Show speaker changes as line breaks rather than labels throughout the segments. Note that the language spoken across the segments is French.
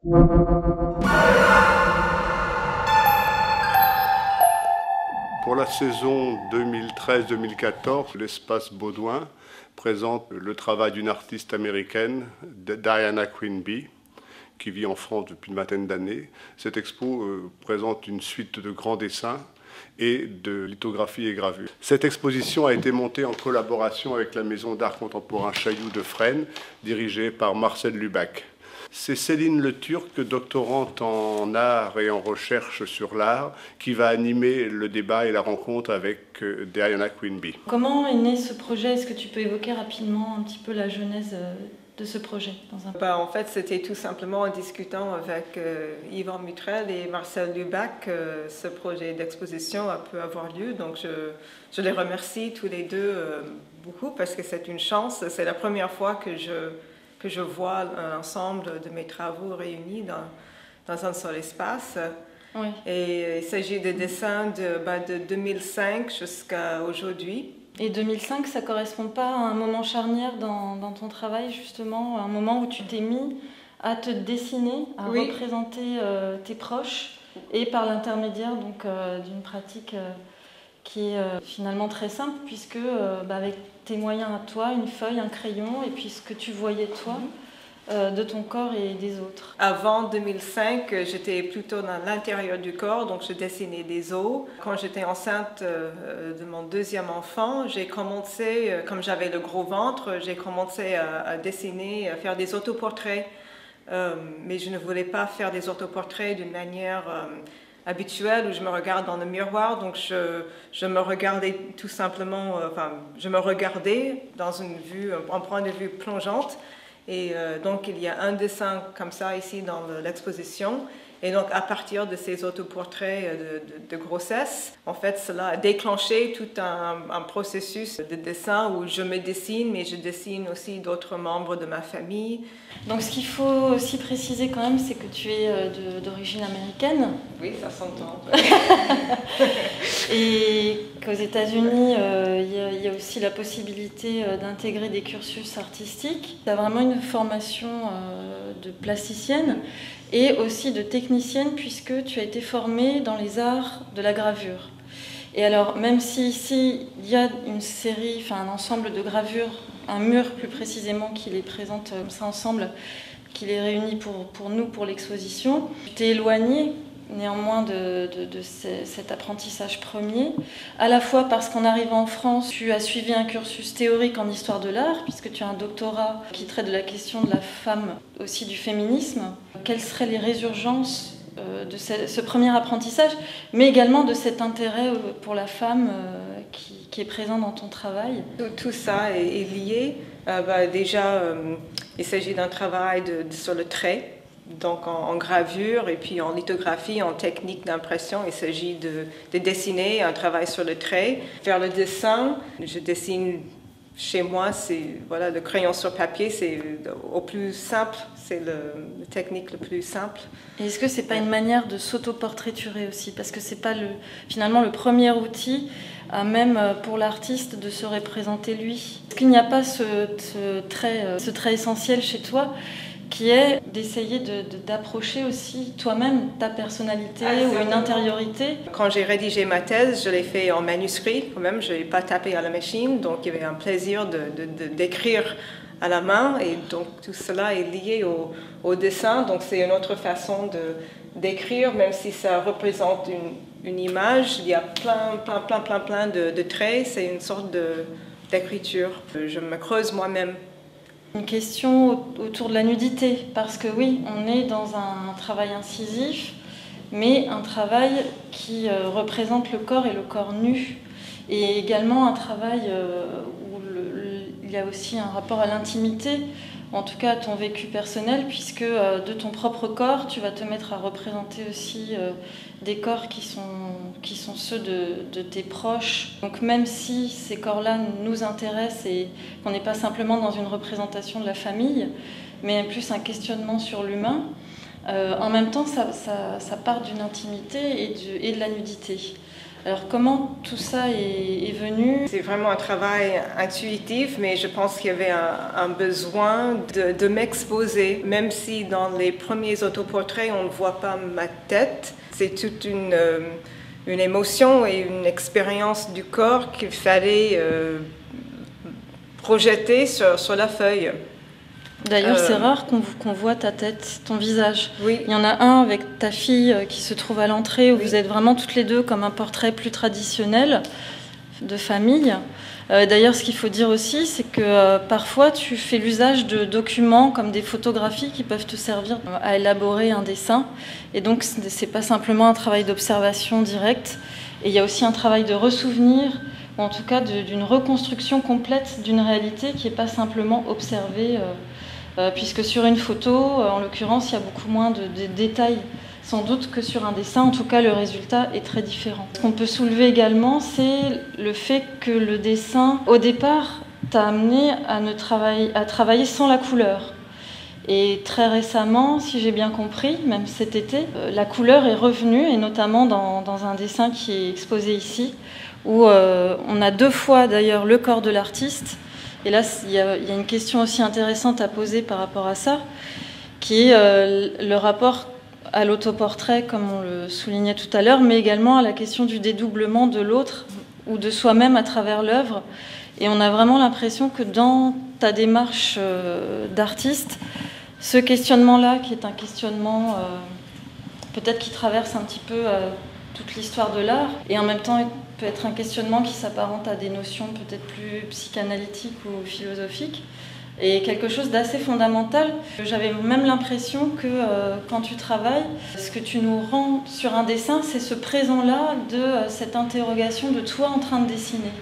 Pour la saison 2013-2014, l'Espace Baudouin présente le travail d'une artiste américaine, Diana Quimby, qui vit en France depuis une vingtaine d'années. Cette expo présente une suite de grands dessins et de lithographies et gravures. Cette exposition a été montée en collaboration avec la Maison d'art contemporain Chailloux de Fresnes, dirigée par Marcel Lubac. C'est Céline Le Turc, doctorante en art et en recherche sur l'art, qui va animer le débat et la rencontre avec Diana Quimby.
Comment est né ce projet? Est-ce que tu peux évoquer rapidement un petit peu la genèse de ce projet
En fait, c'était tout simplement en discutant avec Yvan Mutrel et Marcel Lubac que ce projet d'exposition a pu avoir lieu. Donc je les remercie tous les deux beaucoup parce que c'est une chance. C'est la première fois que je vois l'ensemble de mes travaux réunis dans un seul espace.
Oui.
Et il s'agit de dessins de 2005 jusqu'à aujourd'hui.
Et 2005, ça ne correspond pas à un moment charnière dans ton travail, justement, un moment où tu t'es mis à te dessiner, à représenter tes proches, et par l'intermédiaire d'une pratique qui est finalement très simple, puisque avec tes moyens à toi, une feuille, un crayon, et puis ce que tu voyais toi, de ton corps et des autres.
Avant 2005, j'étais plutôt dans l'intérieur du corps, donc je dessinais des os. Quand j'étais enceinte de mon deuxième enfant, j'ai commencé, comme j'avais le gros ventre, j'ai commencé à dessiner, à faire des autoportraits. Mais je ne voulais pas faire des autoportraits d'une manière habituelle où je me regarde dans le miroir, donc je me regardais tout simplement, je me regardais dans une vue, un point de vue plongeante. Et donc il y a un dessin comme ça ici dans l'exposition. Et donc à partir de ces autoportraits de grossesse, en fait cela a déclenché tout un processus de dessin où je me dessine, mais je dessine aussi d'autres membres de ma famille.
Donc ce qu'il faut aussi préciser quand même, c'est que tu es d'origine américaine.
Oui, ça s'entend.
Et qu'aux États-Unis, il y a aussi la possibilité d'intégrer des cursus artistiques. Tu as vraiment une formation de plasticienne et aussi de technicienne, puisque tu as été formée dans les arts de la gravure. Et alors, même si ici, il y a une série, un ensemble de gravures, un mur plus précisément qui les présente comme ça ensemble, qui les réunit pour nous, pour l'exposition, tu t'es éloignée néanmoins de cet apprentissage premier, à la fois parce qu'en arrivant en France, tu as suivi un cursus théorique en histoire de l'art, puisque tu as un doctorat qui traite de la question de la femme, aussi du féminisme. Quelles seraient les résurgences de ce premier apprentissage, mais également de cet intérêt pour la femme qui est présent dans ton travail?
Tout ça est lié. Déjà, il s'agit d'un travail sur le trait, donc en gravure et puis en lithographie, en technique d'impression. Il s'agit de dessiner, un travail sur le trait. Faire le dessin, je dessine chez moi, c'est le crayon sur papier, c'est au plus simple, c'est la technique le plus simple.
Et est-ce que c'est pas une manière de s'autoportraiturer aussi, parce que c'est pas finalement le premier outil, même pour l'artiste, de se représenter lui? Est-ce qu'il n'y a pas ce trait essentiel chez toi, qui est d'essayer d'approcher aussi toi-même ta personnalité ou une intériorité?
Quand j'ai rédigé ma thèse, je l'ai fait en manuscrit quand même, je n'ai pas tapé à la machine, donc il y avait un plaisir d'écrire à la main, et donc tout cela est lié au dessin, donc c'est une autre façon d'écrire, même si ça représente une image, il y a plein de traits, c'est une sorte d'écriture. Je me creuse moi-même.
Une question autour de la nudité, parce que oui, on est dans un travail incisif, mais un travail qui représente le corps et le corps nu, et également un travail où il y a aussi un rapport à l'intimité, en tout cas à ton vécu personnel, puisque de ton propre corps, tu vas te mettre à représenter aussi des corps qui sont ceux de tes proches. Donc même si ces corps-là nous intéressent et qu'on n'est pas simplement dans une représentation de la famille, mais plus un questionnement sur l'humain, en même temps ça part d'une intimité et de la nudité. Alors comment tout ça est venu?
C'est vraiment un travail intuitif, mais je pense qu'il y avait un besoin de m'exposer. Même si dans les premiers autoportraits, on ne voit pas ma tête, c'est toute une émotion et une expérience du corps qu'il fallait projeter sur la feuille.
D'ailleurs, c'est rare qu'on voit ta tête, ton visage.
Oui.
Il y en a un avec ta fille qui se trouve à l'entrée, où vous êtes vraiment toutes les deux comme un portrait plus traditionnel de famille. D'ailleurs, ce qu'il faut dire aussi, c'est que parfois tu fais l'usage de documents comme des photographies qui peuvent te servir à élaborer un dessin. Et donc, c'est pas simplement un travail d'observation directe. Et il y a aussi un travail de ressouvenir, ou en tout cas d'une reconstruction complète d'une réalité qui n'est pas simplement observée. Puisque sur une photo, en l'occurrence, il y a beaucoup moins de détails, sans doute, que sur un dessin. En tout cas, le résultat est très différent. Ce qu'on peut soulever également, c'est le fait que le dessin, au départ, t'a amené à travailler sans la couleur. Et très récemment, si j'ai bien compris, même cet été, la couleur est revenue, et notamment dans un dessin qui est exposé ici, où on a 2 fois d'ailleurs le corps de l'artiste. Et là, il y a une question aussi intéressante à poser par rapport à ça, qui est le rapport à l'autoportrait, comme on le soulignait tout à l'heure, mais également à la question du dédoublement de l'autre ou de soi-même à travers l'œuvre. Et on a vraiment l'impression que dans ta démarche d'artiste, ce questionnement-là, qui est un questionnement peut-être qui traverse un petit peu toute l'histoire de l'art, et en même temps peut être un questionnement qui s'apparente à des notions peut-être plus psychanalytiques ou philosophiques, et quelque chose d'assez fondamental. J'avais même l'impression que quand tu travailles, ce que tu nous rends sur un dessin, c'est ce présent-là de cette interrogation de toi en train de dessiner,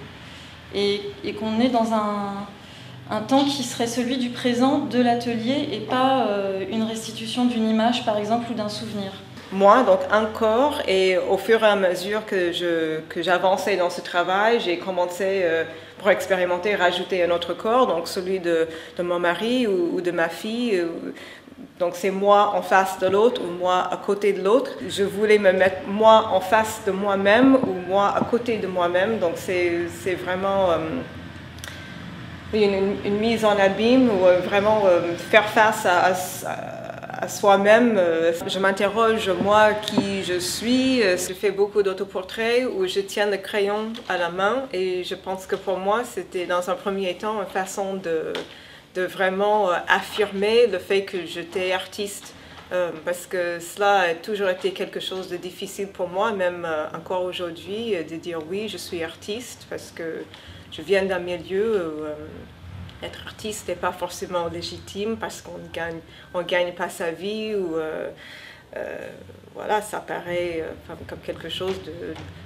et qu'on est dans un temps qui serait celui du présent de l'atelier, et pas une restitution d'une image par exemple ou d'un souvenir.
Moi, donc un corps, et au fur et à mesure que j'avançais dans ce travail, j'ai commencé pour expérimenter, rajouter un autre corps, donc celui de mon mari ou de ma fille. Donc c'est moi en face de l'autre ou moi à côté de l'autre. Je voulais me mettre moi en face de moi-même ou moi à côté de moi-même. Donc c'est vraiment une mise en abîme ou vraiment faire face à soi-même. Je m'interroge, moi, qui je suis. Je fais beaucoup d'autoportraits où je tiens le crayon à la main, et je pense que pour moi, c'était dans un premier temps une façon de vraiment affirmer le fait que j'étais artiste. Parce que cela a toujours été quelque chose de difficile pour moi, même encore aujourd'hui, de dire oui, je suis artiste, parce que je viens d'un milieu où être artiste n'est pas forcément légitime parce qu'on gagne pas sa vie, ou voilà, ça paraît comme quelque chose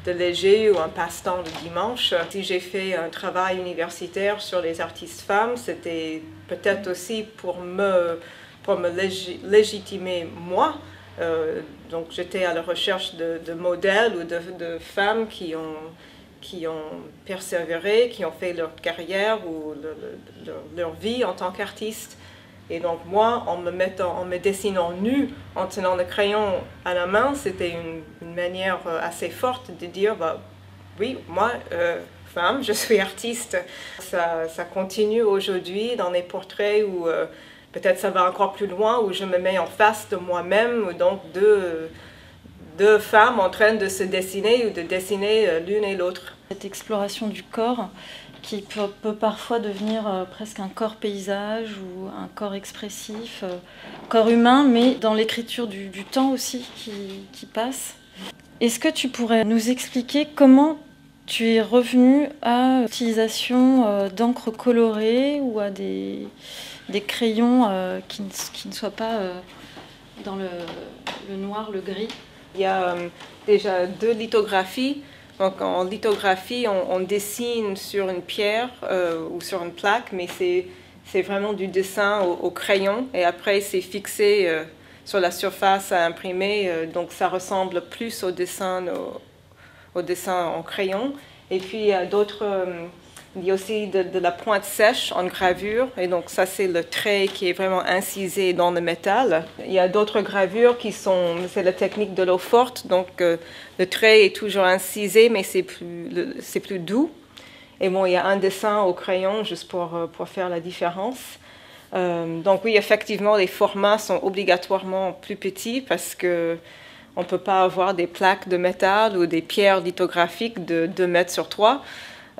de léger ou un passe-temps le dimanche. Si j'ai fait un travail universitaire sur les artistes femmes, c'était peut-être aussi pour me légitimer moi. Donc j'étais à la recherche de modèles ou de femmes qui ont persévéré, qui ont fait leur carrière ou leur vie en tant qu'artiste. Et donc moi, en me dessinant nue, en tenant le crayon à la main, c'était une manière assez forte de dire, bah, oui, moi, femme, je suis artiste. Ça continue aujourd'hui dans les portraits où peut-être ça va encore plus loin, où je me mets en face de moi-même, donc deux femmes en train de se dessiner ou de dessiner l'une et l'autre.
Cette exploration du corps qui peut parfois devenir presque un corps paysage ou un corps expressif, corps humain, mais dans l'écriture du temps aussi qui passe. Est-ce que tu pourrais nous expliquer comment tu es revenu à l'utilisation d'encre colorée ou à des crayons qui ne soient pas dans le noir, le gris?
Il y a déjà 2 lithographies. Donc en lithographie, on dessine sur une pierre ou sur une plaque, mais c'est vraiment du dessin au crayon, et après c'est fixé sur la surface à imprimer, donc ça ressemble plus au dessin en crayon. Et puis il y a d'autres Il y a aussi de la pointe sèche en gravure, et donc ça c'est le trait qui est vraiment incisé dans le métal. Il y a d'autres gravures c'est la technique de l'eau forte, donc le trait est toujours incisé, mais c'est plus doux. Et bon, il y a un dessin au crayon juste pour faire la différence. Donc oui, effectivement, les formats sont obligatoirement plus petits parce que on ne peut pas avoir des plaques de métal ou des pierres lithographiques de 2 mètres sur 3.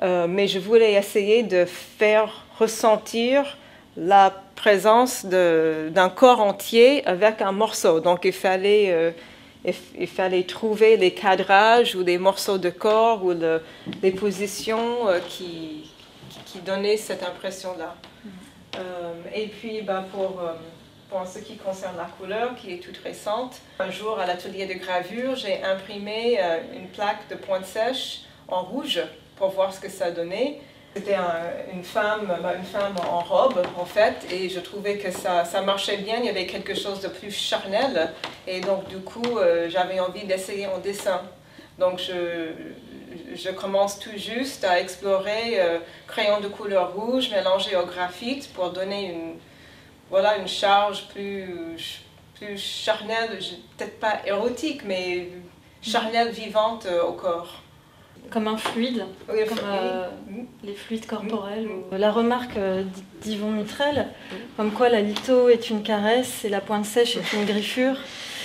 Mais je voulais essayer de faire ressentir la présence d'un corps entier avec un morceau. Donc il fallait trouver les cadrages ou des morceaux de corps ou les positions qui donnaient cette impression-là. Et puis pour ce qui concerne la couleur, qui est toute récente, un jour à l'atelier de gravure, j'ai imprimé une plaque de pointe sèche en rouge pour voir ce que ça donnait. C'était une femme en robe, en fait, et je trouvais que ça marchait bien. Il y avait quelque chose de plus charnel, et donc du coup, j'avais envie d'essayer en dessin. Donc je commence tout juste à explorer crayon de couleur rouge mélangé au graphite pour donner une charge plus charnelle, peut-être pas érotique, mais charnelle, vivante au corps.
Comme un fluide,
oui,
comme les fluides corporels. La remarque d'Yvon Mitrel, comme quoi la litho est une caresse et la pointe sèche est une griffure.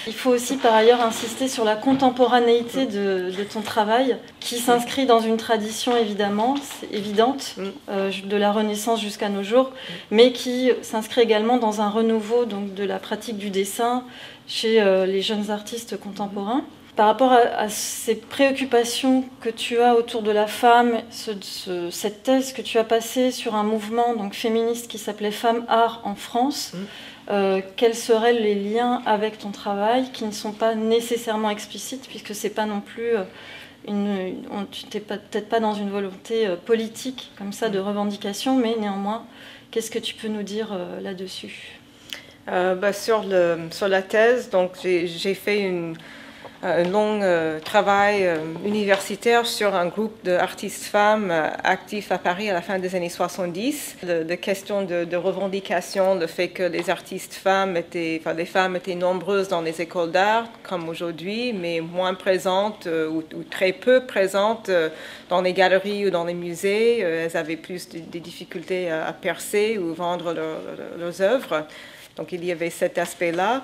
Il faut aussi par ailleurs insister sur la contemporanéité de ton travail, qui s'inscrit dans une tradition évidemment, évidente, de la Renaissance jusqu'à nos jours, mais qui s'inscrit également dans un renouveau donc, de la pratique du dessin chez les jeunes artistes contemporains. Par rapport à ces préoccupations que tu as autour de la femme, cette thèse que tu as passée sur un mouvement donc, féministe qui s'appelait Femmes Art en France, quels seraient les liens avec ton travail qui ne sont pas nécessairement explicites, puisque c'est pas non plus tu n'es peut-être pas dans une volonté politique comme ça de revendication, mais néanmoins, qu'est-ce que tu peux nous dire là-dessus?
Sur la thèse, donc j'ai fait un long travail universitaire sur un groupe d'artistes femmes actifs à Paris à la fin des années 70. La question de revendication, le fait que les artistes femmes les femmes étaient nombreuses dans les écoles d'art, comme aujourd'hui, mais moins présentes ou très peu présentes dans les galeries ou dans les musées. Elles avaient plus des difficultés à percer ou vendre leurs œuvres. Donc il y avait cet aspect-là.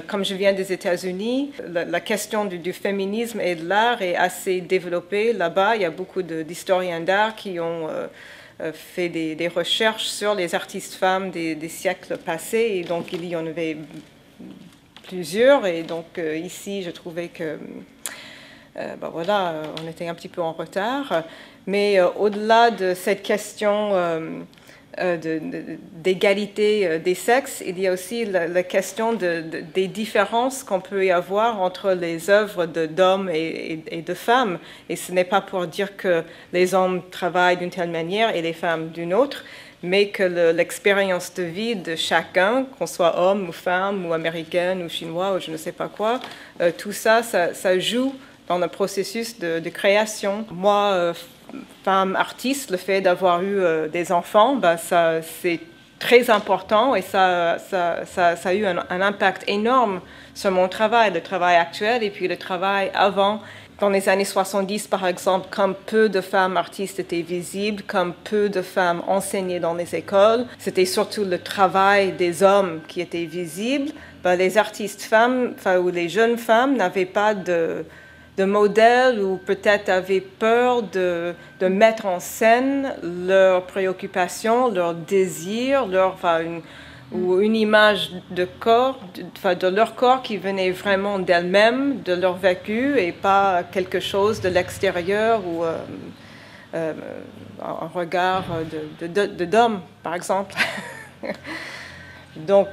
Comme je viens des États-Unis, la question du féminisme et de l'art est assez développée là-bas. Il y a beaucoup d'historiens d'art qui ont fait des recherches sur les artistes femmes des siècles passés. Et donc il y en avait plusieurs. Et donc ici, je trouvais que on était un petit peu en retard. Mais au-delà de cette question d'égalité des sexes, il y a aussi la question des différences qu'on peut y avoir entre les œuvres d'hommes et de femmes. Et ce n'est pas pour dire que les hommes travaillent d'une telle manière et les femmes d'une autre, mais que l'expérience de vie de chacun, qu'on soit homme ou femme ou américaine ou chinois ou je ne sais pas quoi, tout ça joue dans le processus de création. Moi, femme artiste, le fait d'avoir eu des enfants, c'est très important et ça a eu un impact énorme sur mon travail, le travail actuel et puis le travail avant. Dans les années 70, par exemple, comme peu de femmes artistes étaient visibles, comme peu de femmes enseignaient dans les écoles, c'était surtout le travail des hommes qui était visible. Les artistes femmes, ou les jeunes femmes n'avaient pas de modèles ou peut-être avaient peur de mettre en scène leurs préoccupations, leurs désirs, ou une image de corps, de leur corps qui venait vraiment d'elles-mêmes, de leur vécu et pas quelque chose de l'extérieur ou un regard d'homme, par exemple. Donc,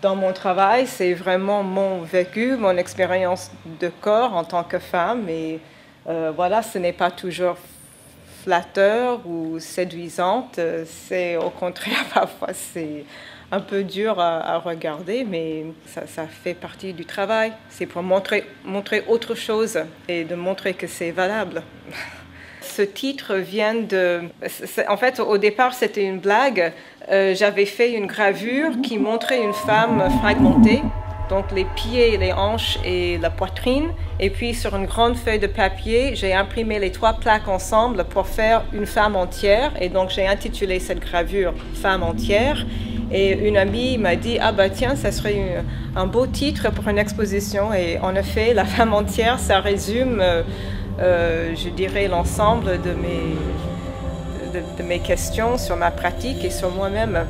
dans mon travail, c'est vraiment mon vécu, mon expérience de corps en tant que femme. Et ce n'est pas toujours flatteur ou séduisante. C'est au contraire, parfois, c'est un peu dur à regarder, mais ça fait partie du travail. C'est pour montrer autre chose et de montrer que c'est valable. ce titre vient de... En fait, au départ, c'était une blague. J'avais fait une gravure qui montrait une femme fragmentée, donc les pieds, les hanches et la poitrine. Et puis, sur une grande feuille de papier, j'ai imprimé les 3 plaques ensemble pour faire une femme entière. Et donc, j'ai intitulé cette gravure « Femme entière ». Et une amie m'a dit « Ah bah tiens, ça serait un beau titre pour une exposition ». Et en effet, la femme entière, ça résume, je dirais, l'ensemble de mes questions sur ma pratique et sur moi-même.